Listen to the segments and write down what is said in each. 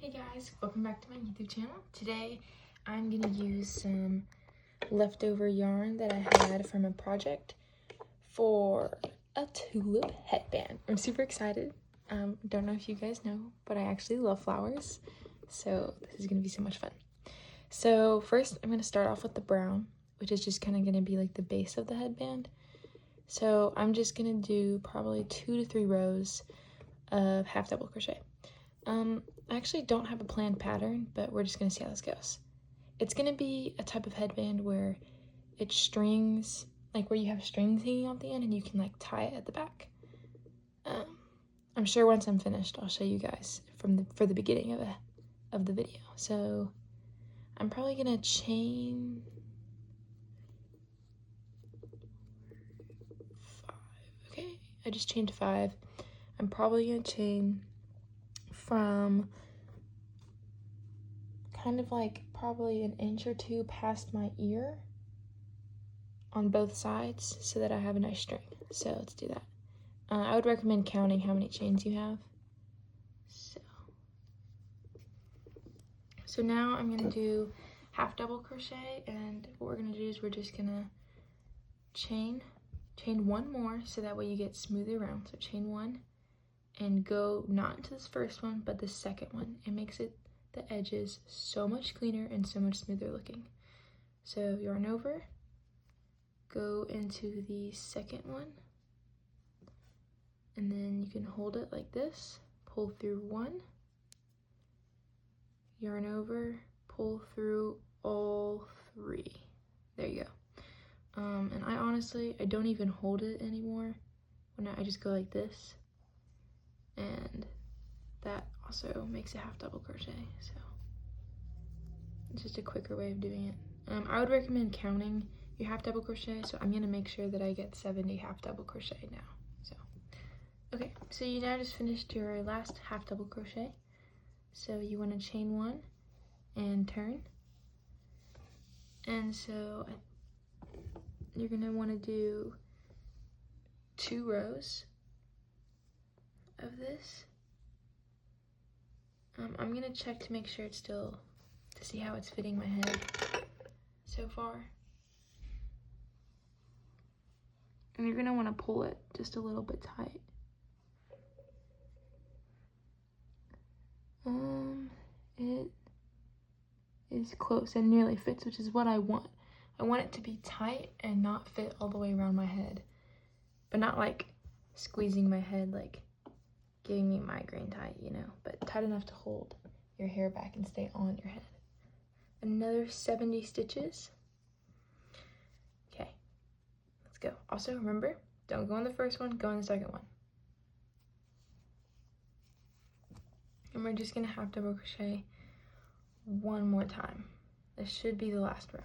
Hey guys, welcome back to my YouTube channel. Today I'm going to use some leftover yarn that I had from a project for a tulip headband. I'm super excited. Don't know if you guys know, but I actually love flowers, so this is going to be so much fun. So first I'm going to start off with the brown, which is just kind of going to be like the base of the headband. So I'm just going to do probably 2 to 3 rows of half double crochet. I actually don't have a planned pattern, but we're just gonna see how this goes. It's gonna be a type of headband where it's strings, like where you have strings hanging off the end and you can like tie it at the back. I'm sure once I'm finished, I'll show you guys for the beginning of the video. So I'm probably gonna chain 5. Okay, I just chained 5. I'm probably gonna chain from kind of like probably an inch or 2 past my ear on both sides so that I have a nice string. So let's do that. I would recommend counting how many chains you have. So now I'm gonna do half double crochet, and what we're gonna do is we're just gonna chain 1 more so that way you get smoother around. So chain 1 and go not into this first one but the second one. It makes the edges so much cleaner and so much smoother looking. So yarn over, go into the second one, and then you can hold it like this, pull through 1, yarn over, pull through all 3. There you go. And I don't even hold it anymore. When I just go like this, and that also makes a half double crochet. So it's just a quicker way of doing it. I would recommend counting your half double crochet, so I'm gonna make sure that I get 70 half double crochet now. So okay, so you now just finished your last half double crochet. So you want to chain 1 and turn, and so you're gonna want to do 2 rows of this. I'm gonna check to make sure it's still, to see how it's fitting my head so far. And you're gonna want to pull it just a little bit tight. It is close and nearly fits, which is what I want. I want it to be tight and not fit all the way around my head, but not like squeezing my head, like giving me migraine tight, you know, but tight enough to hold your hair back and stay on your head. Another 70 stitches. Okay, let's go. Also remember, don't go on the first one, go on the second one. And we're just gonna half double crochet 1 more time. This should be the last row.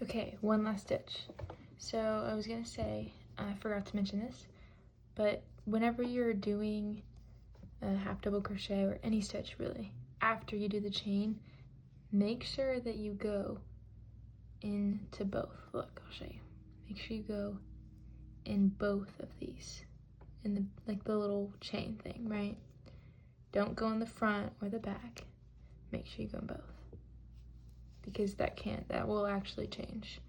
Okay, one last stitch. So I was gonna say, I forgot to mention this, but whenever you're doing a half double crochet or any stitch really, after you do the chain, make sure that you go into both. Look, I'll show you. Make sure you go in both of these, in the like the little chain thing, right? Don't go in the front or the back. Make sure you go in both, because that will actually change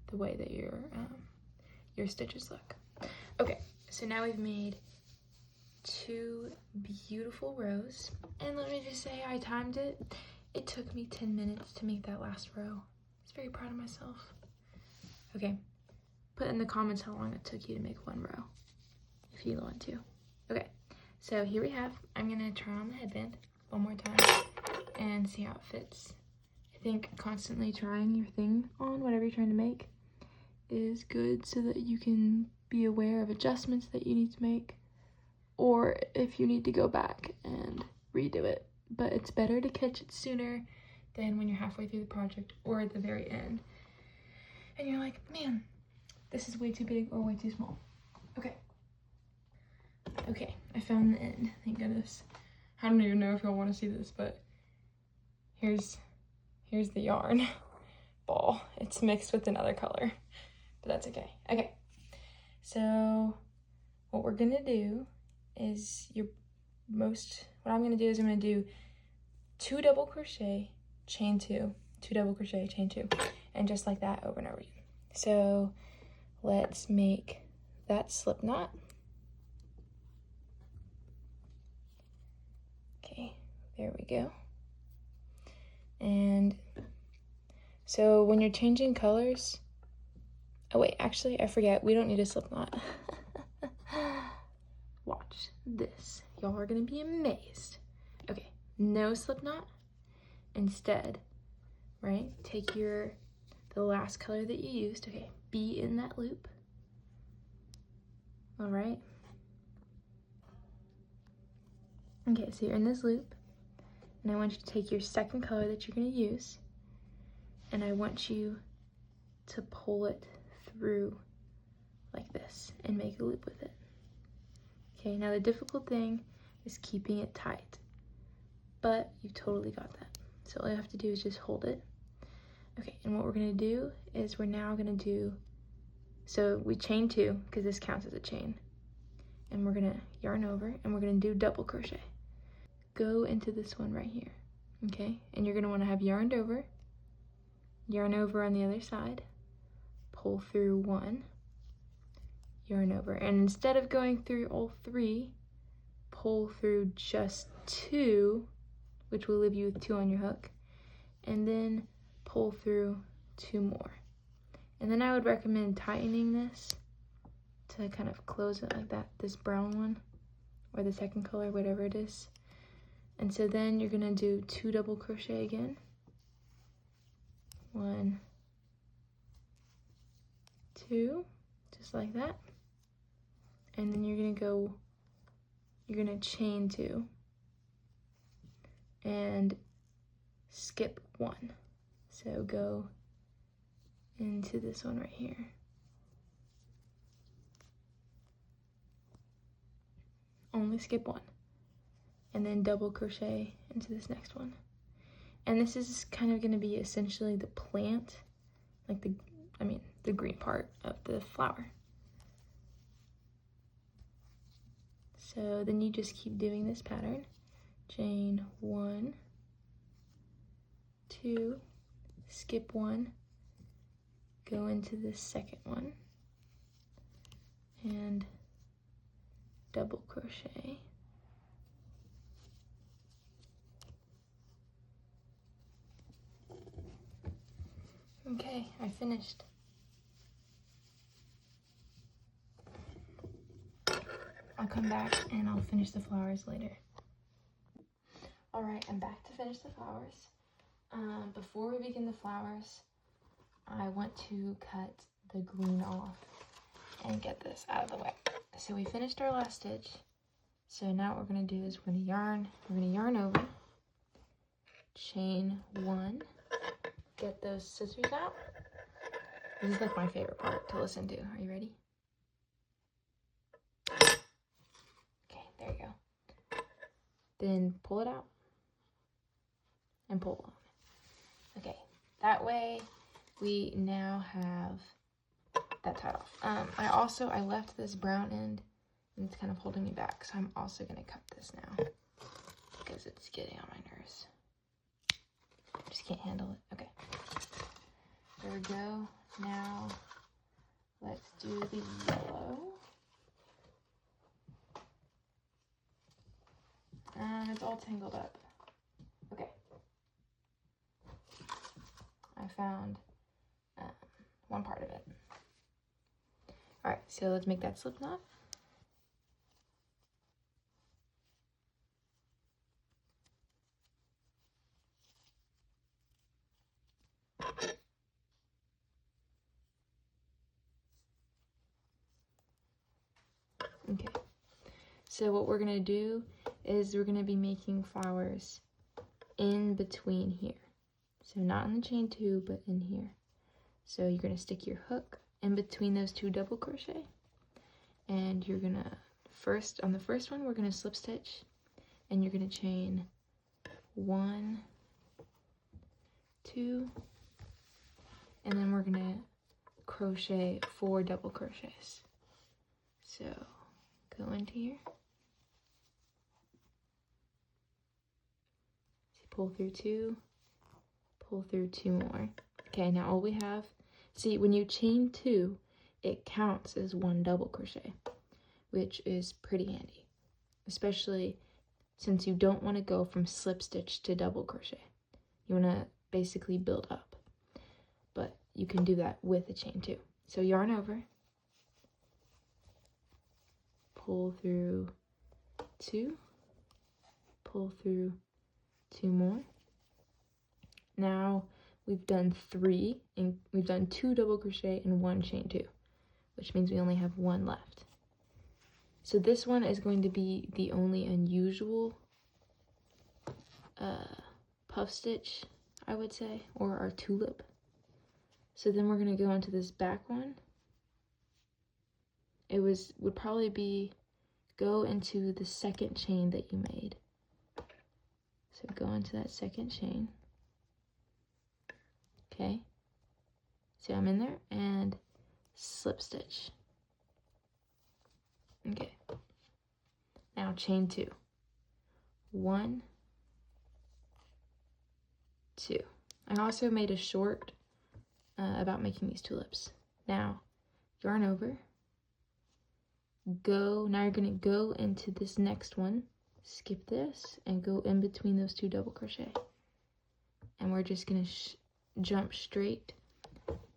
the way that your stitches look. Okay, so now we've made 2 beautiful rows, and let me just say I timed it. It took me 10 minutes to make that last row. I was very proud of myself. Okay, put in the comments how long it took you to make 1 row, if you want to. Okay, so here we have, I'm gonna turn on the headband one more time and see how it fits. I think constantly trying your thing on, whatever you're trying to make, is good so that you can be aware of adjustments that you need to make, or if you need to go back and redo it. But it's better to catch it sooner than when you're halfway through the project or at the very end and you're like, man, this is way too big or way too small. Okay, I found the end, thank goodness. I don't even know if y'all want to see this, but here's the yarn ball. It's mixed with another color, but that's okay. Okay, so what we're gonna do is what I'm gonna do is I'm gonna do 2 double crochet, chain 2, 2 double crochet, chain 2, and just like that over and over again. So let's make that slip knot. Okay, there we go. And so when you're changing colors, oh wait, actually I forget, we don't need a slip knot. Watch this, y'all are gonna be amazed. Okay, no slip knot. Instead, right, take the last color that you used, okay, be in that loop. All right. Okay, so you're in this loop, and I want you to take your second color that you're going to use, and I want you to pull it through like this and make a loop with it. Okay, now the difficult thing is keeping it tight, but you totally got that. So all you have to do is just hold it. Okay, and what we're going to do is we're now going to do, so we chain 2 because this counts as a chain, and we're going to yarn over and we're going to do double crochet. Go into this one right here, okay? And you're gonna wanna have yarn over on the other side, pull through 1, yarn over, and instead of going through all 3, pull through just 2, which will leave you with 2 on your hook, and then pull through 2 more. And then I would recommend tightening this to kind of close it like that, this brown one, or the second color, whatever it is. And so then you're gonna do 2 double crochet again. 1, 2, just like that. And then you're gonna chain 2 and skip 1. So go into this one right here. Only skip 1. And then double crochet into this next one. And this is kind of going to be essentially the plant, like the green part of the flower. So then you just keep doing this pattern. Chain 1, 2, skip 1, go into the second one, and double crochet. Okay, I finished. I'll come back and I'll finish the flowers later. All right, I'm back to finish the flowers. Before we begin the flowers, I want to cut the green off and get this out of the way. So we finished our last stitch. So now what we're gonna do is we're gonna yarn over, chain 1, get those scissors out, This is like my favorite part to listen to. Are you ready? Okay, there you go. Then pull it out and pull on. Okay, that way we now have that tied off. I left this brown end and it's kind of holding me back, so I'm also gonna cut this now because it's getting on my nerves. I just can't handle it. Okay, there we go. Now let's do the yellow. It's all tangled up. Okay, I found one part of it. All right, so let's make that slip knot. Okay, so what we're gonna do is we're gonna be making flowers in between here. So not in the chain 2, but in here. So you're gonna stick your hook in between those 2 double crochet, and you're gonna on the first one, we're gonna slip stitch, and you're gonna chain 1, 2, and then we're gonna crochet 4 double crochets. So go into here, pull through 2, pull through 2 more. Okay, now all we have, see, when you chain 2, it counts as 1 double crochet, which is pretty handy, especially since you don't want to go from slip stitch to double crochet. You want to basically build up, but you can do that with a chain 2. So yarn over, pull through 2, pull through 2 more. Now we've done 3, and we've done 2 double crochet and 1 chain 2, which means we only have 1 left. So this one is going to be the only unusual puff stitch, I would say, or our tulip. So then we're going to go into this back one. It would probably be go into the second chain that you made. So go into that second chain. Okay, so I'm in there and slip stitch. Okay, now chain 2, 1, 2. I also made a short about making these tulips. Now yarn over, now you're gonna go into this next one, skip this and go in between those 2 double crochet, and we're just gonna jump straight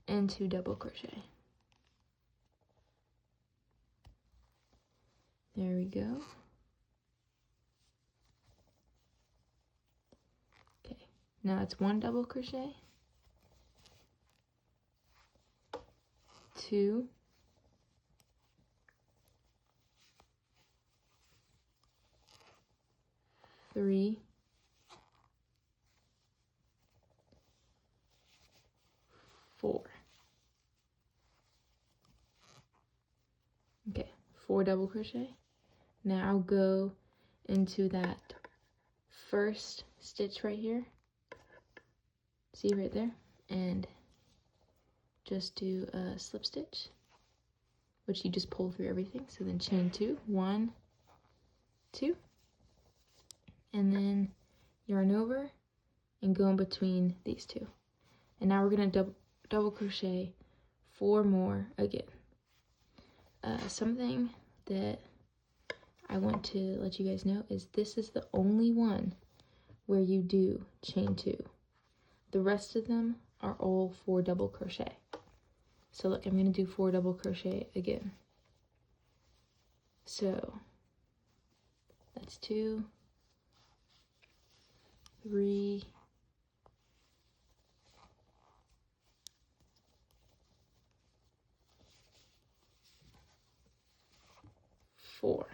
into double crochet. There we go. Okay, now it's 1 double crochet, 2, 3, 4. Okay, 4 double crochet. Now go into that first stitch right here. See right there? And just do a slip stitch, which you just pull through everything. So then chain 2, 1, 2, and then yarn over and go in between these 2. And now we're gonna double crochet 4 more again. Something that I want to let you guys know is this is the only one where you do chain 2. The rest of them are all 4 double crochet. So look, I'm going to do 4 double crochet again. So that's 2, 3, 4.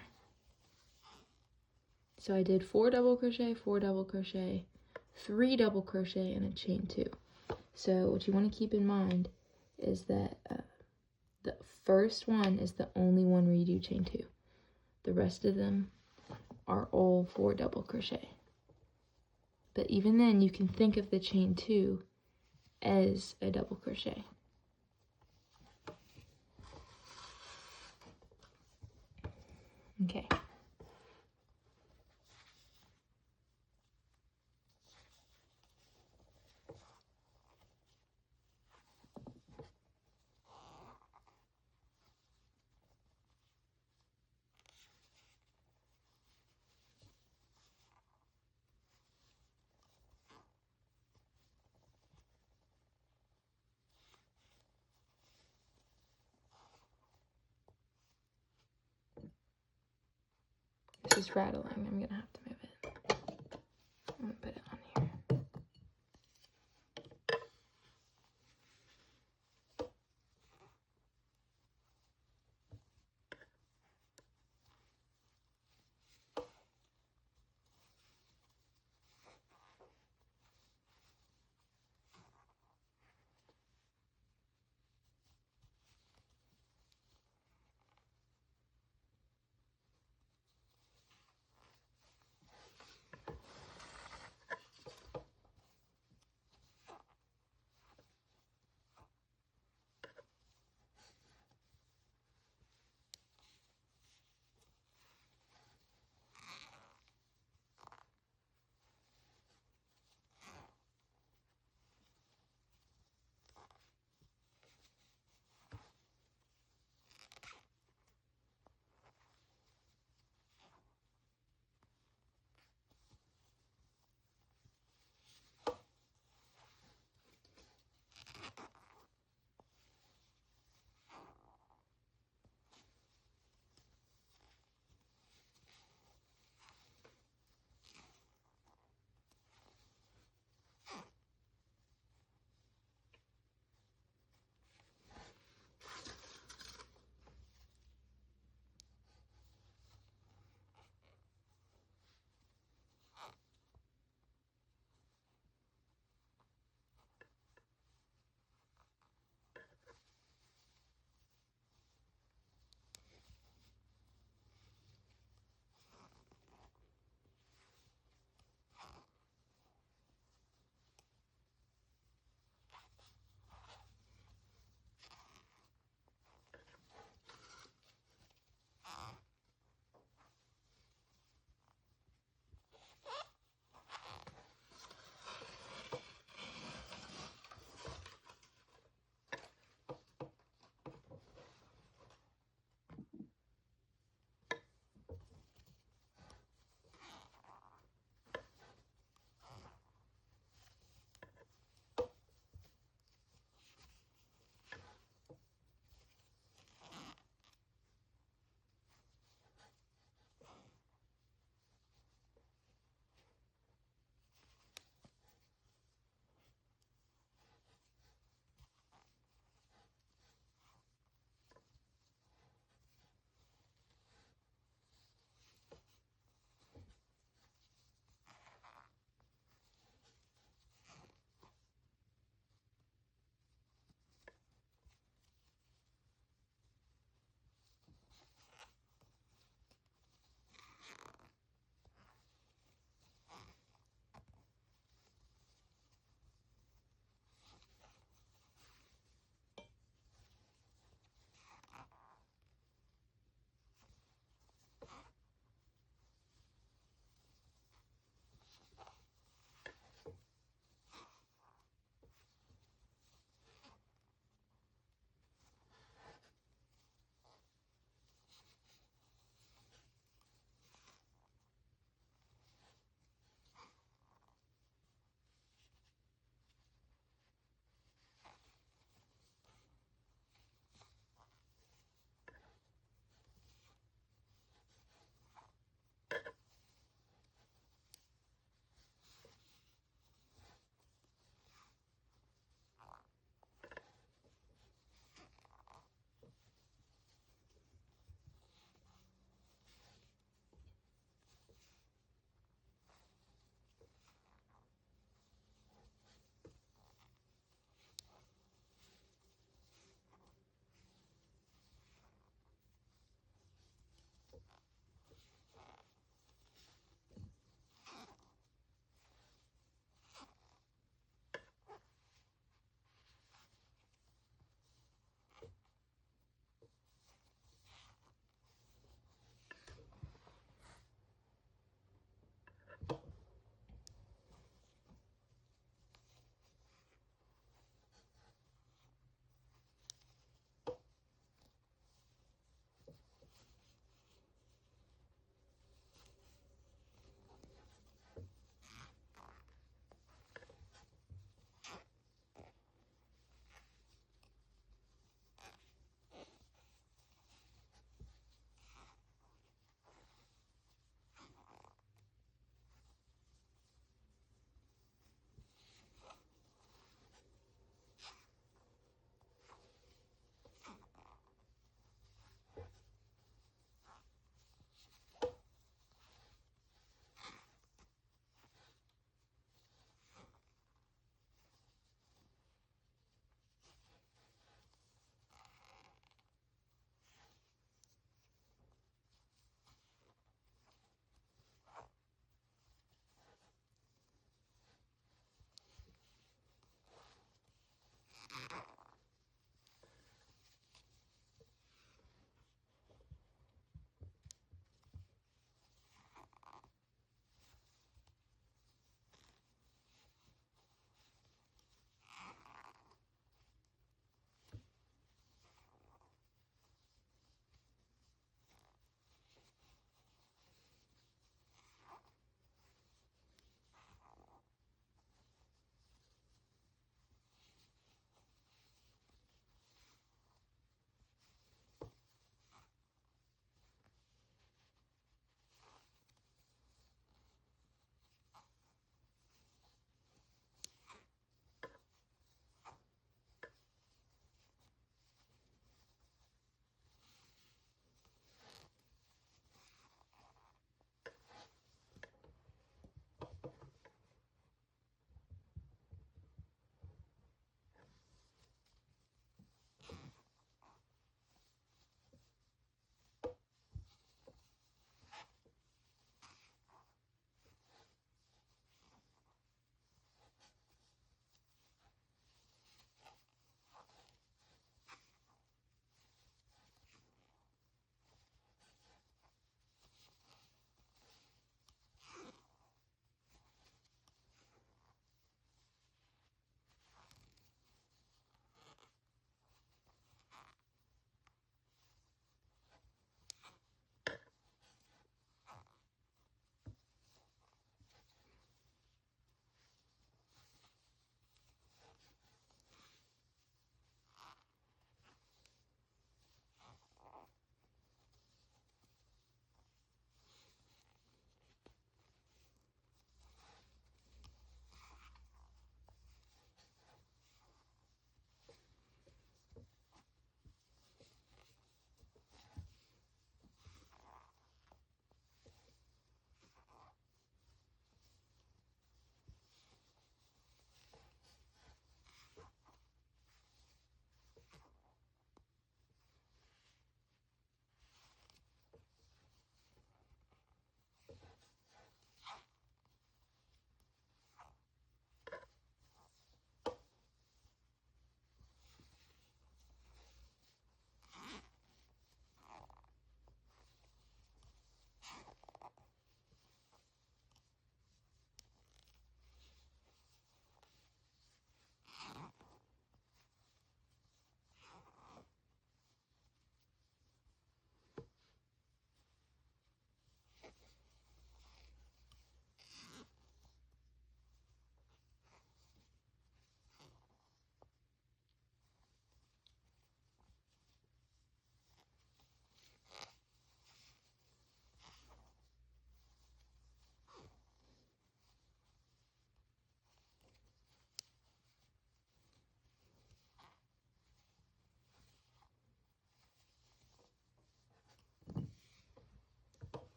So I did 4 double crochet, 4 double crochet, 3 double crochet, and a chain 2. So what you want to keep in mind is that the first one is the only one where you do chain 2. The rest of them are all 4 double crochet. But even then, you can think of the chain 2 as a double crochet. Okay. This is rattling. I'm gonna have to move it. I'm gonna put it on here.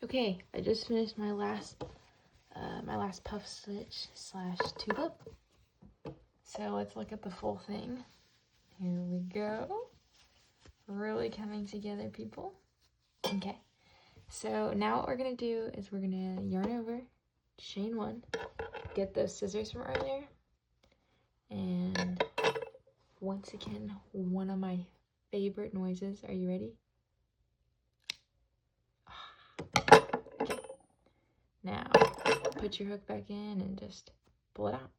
Okay, I just finished my last puff stitch slash tulip. So let's look at the full thing. Here we go. Really coming together, people. Okay, so now what we're gonna do is we're gonna yarn over, chain one, get those scissors from earlier, and once again, one of my favorite noises. Are you ready? Okay. Now, put your hook back in and just pull it out.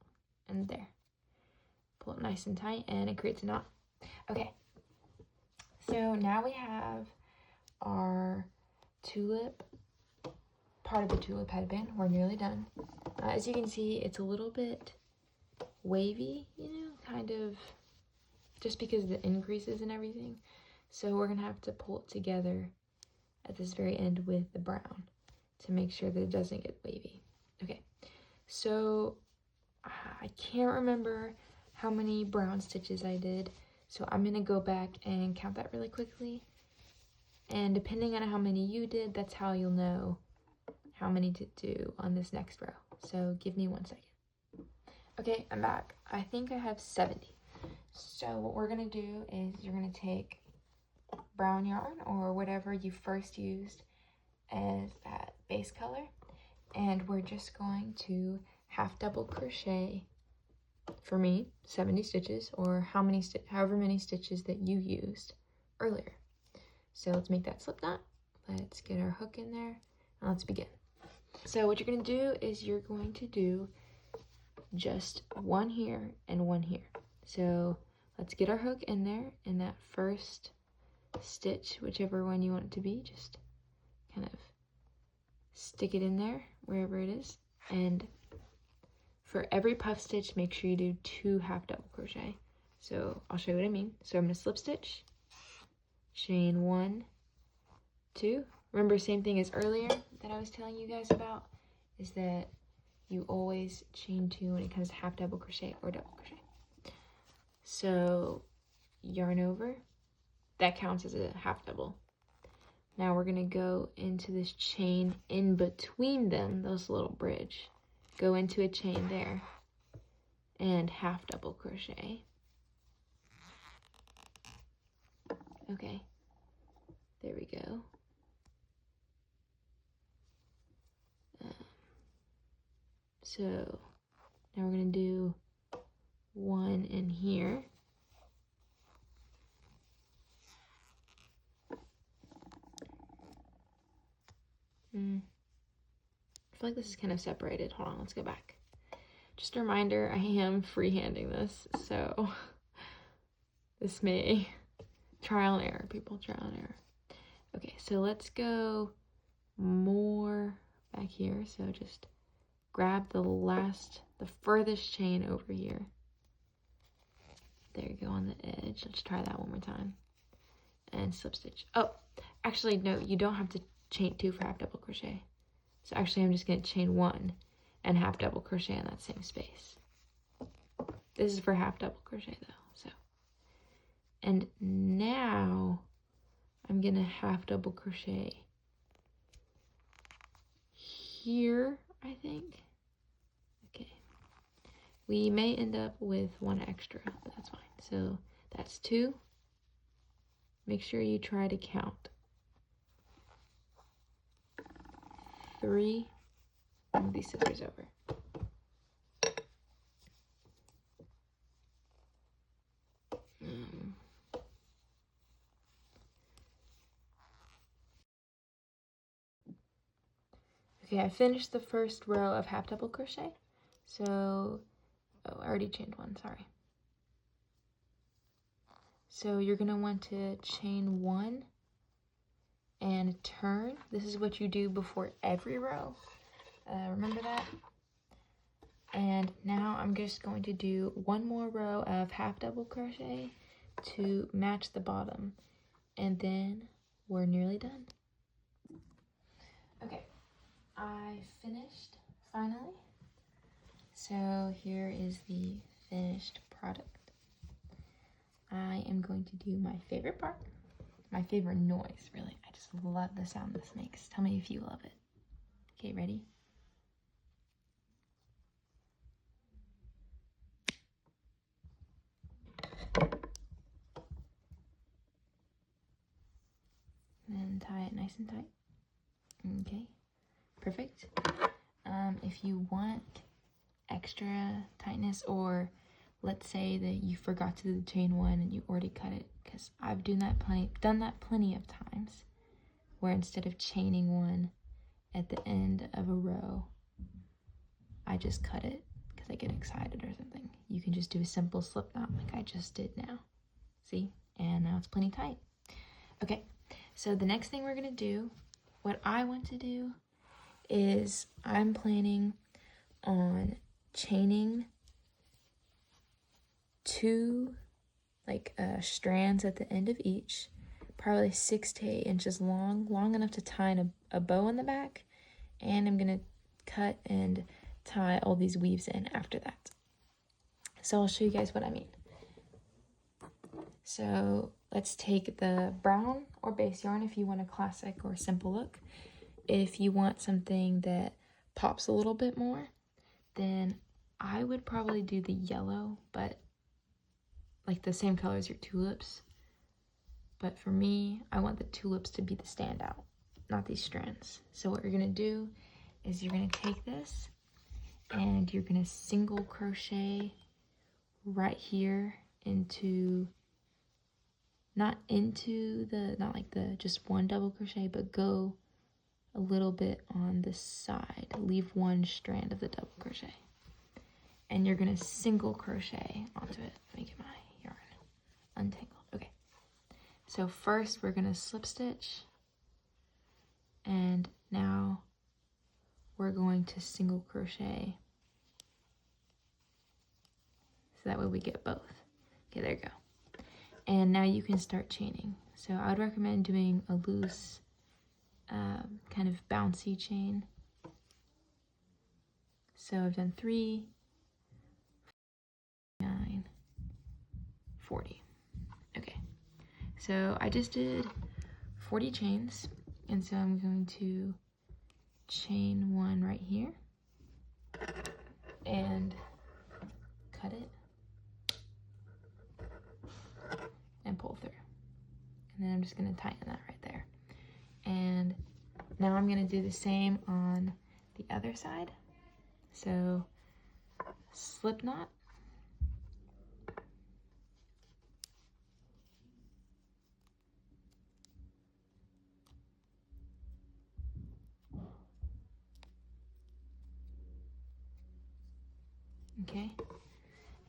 And there. Pull it nice and tight and it creates a knot. Okay. So now we have our tulip, part of the tulip headband. We're nearly done. As you can see, it's a little bit wavy, you know, kind of just because of the increases and everything. So we're gonna have to pull it together at this very end with the brown to make sure that it doesn't get wavy. Okay, so I can't remember how many brown stitches I did, so I'm gonna go back and count that really quickly, and depending on how many you did, that's how you'll know how many to do on this next row. So give me 1 second. Okay, I'm back. I think I have 70. So what we're gonna do is you're gonna take brown yarn or whatever you first used as that base color, and we're just going to half double crochet, for me 70 stitches, or however many stitches that you used earlier. So let's make that slip knot. Let's get our hook in there and let's begin. So what you're going to do is you're going to do just one here and one here. So let's get our hook in there in that first stitch, whichever one you want it to be. Just kind of stick it in there wherever it is, and for every puff stitch make sure you do 2 half double crochet. So I'll show you what I mean. So I'm going to slip stitch, chain 1, 2. Remember, same thing as earlier that I was telling you guys about, is that you always chain 2 when it comes to half double crochet or double crochet. So yarn over, that counts as a half double. Now we're gonna go into this chain in between them, those little bridge. Go into a chain there and half double crochet. Okay, there we go. So now we're gonna do 1 in here. I feel like this is kind of separated. Hold on, let's go back. Just a reminder, I am freehanding this, so this may trial and error, people, trial and error. Okay, so let's go more back here. So just grab the furthest chain over here. There you go, on the edge. Let's try that one more time. And slip stitch. Oh, actually, no, you don't have to chain 2 for half double crochet. So actually, I'm just going to chain 1 and half double crochet in that same space. This is for half double crochet though, so. And now I'm going to half double crochet here, I think. Okay. We may end up with 1 extra, but that's fine. So that's 2. Make sure you try to count. 3. Move these scissors over. Okay, I finished the first row of half double crochet. So, oh, I already chained 1, sorry. So you're gonna want to chain 1 and turn. This is what you do before every row. Remember that? And now I'm just going to do 1 more row of half double crochet to match the bottom, and then we're nearly done. Okay, I finished finally. So here is the finished product. I am going to do my favorite part, my favorite noise, really. I just love the sound this makes. Tell me if you love it. Okay, ready? And tie it nice and tight. Okay, perfect. If you want extra tightness, or let's say that you forgot to do the chain one and you already cut it, because I've done that plenty of times, where instead of chaining one at the end of a row, I just cut it because I get excited or something. You can just do a simple slip knot like I just did now. See? And now it's plenty tight. Okay, so the next thing we're gonna do, what I want to do is I'm planning on chaining 2 strands at the end of each, probably 6 to 8 inches long enough to tie in a bow in the back, and I'm gonna cut and tie all these weaves in after that. So I'll show you guys what I mean. So let's take the brown or base yarn if you want a classic or simple look. If you want something that pops a little bit more, then I would probably do the yellow, but like the same color as your tulips. But for me, I want the tulips to be the standout, not these strands. So what you're gonna do is you're gonna take this and you're gonna single crochet right here into, not like the just one double crochet, but go a little bit on the side. Leave one strand of the double crochet. And you're gonna single crochet onto it. Let me get my yarn untangled. Okay. So first we're gonna slip stitch, and now we're going to single crochet. So that way we get both. Okay, there you go. And now you can start chaining. So I would recommend doing a loose, kind of bouncy chain. So I've done 3, 9, 40. Okay, so I just did 40 chains, and so I'm going to chain 1 right here and cut it and pull through, and then I'm just going to tighten that right there. And now I'm going to do the same on the other side. So slip knot, okay.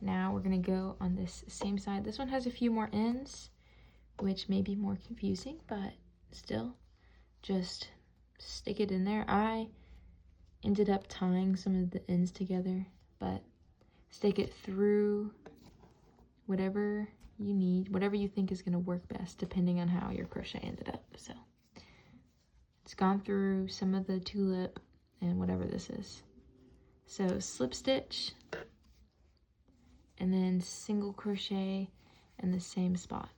Now we're gonna go on this same side. This one has a few more ends, which may be more confusing, but still, just stick it in there. I ended up tying some of the ends together, but stick it through whatever you need, whatever you think is gonna work best, depending on how your crochet ended up. So it's gone through some of the tulip and whatever this is. So slip stitch, and then single crochet in the same spot.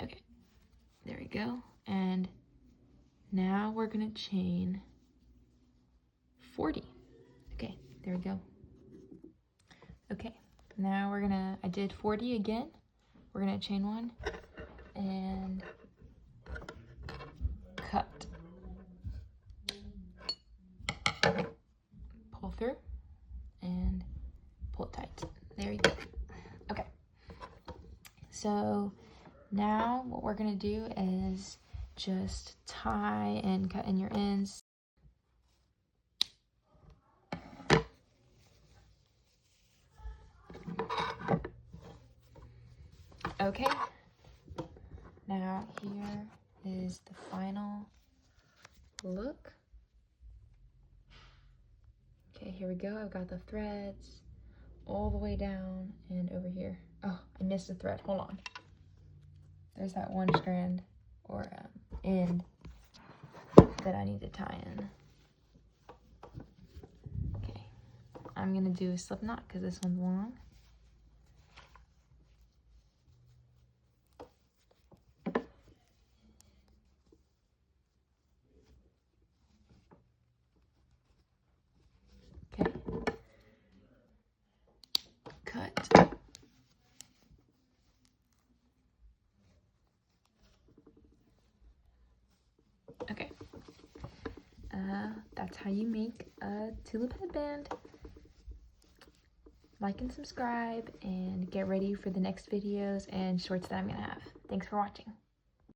Okay, there we go. And now we're gonna chain 40. Okay, there we go. Okay, now I did 40 again. We're gonna chain 1 and cut. Pull through and pull it tight. There you go. Okay, so now what we're gonna do is just tie and cut in your ends. Okay, now here is the final look. Okay, here we go. I've got the threads all the way down and over here. Oh, I missed a thread. Hold on. There's that one strand or end that I need to tie in. Okay, I'm gonna do a slip knot because this one's long. that's how you make a tulip headband. Like and subscribe, and get ready for the next videos and shorts that I'm gonna have. Thanks for watching.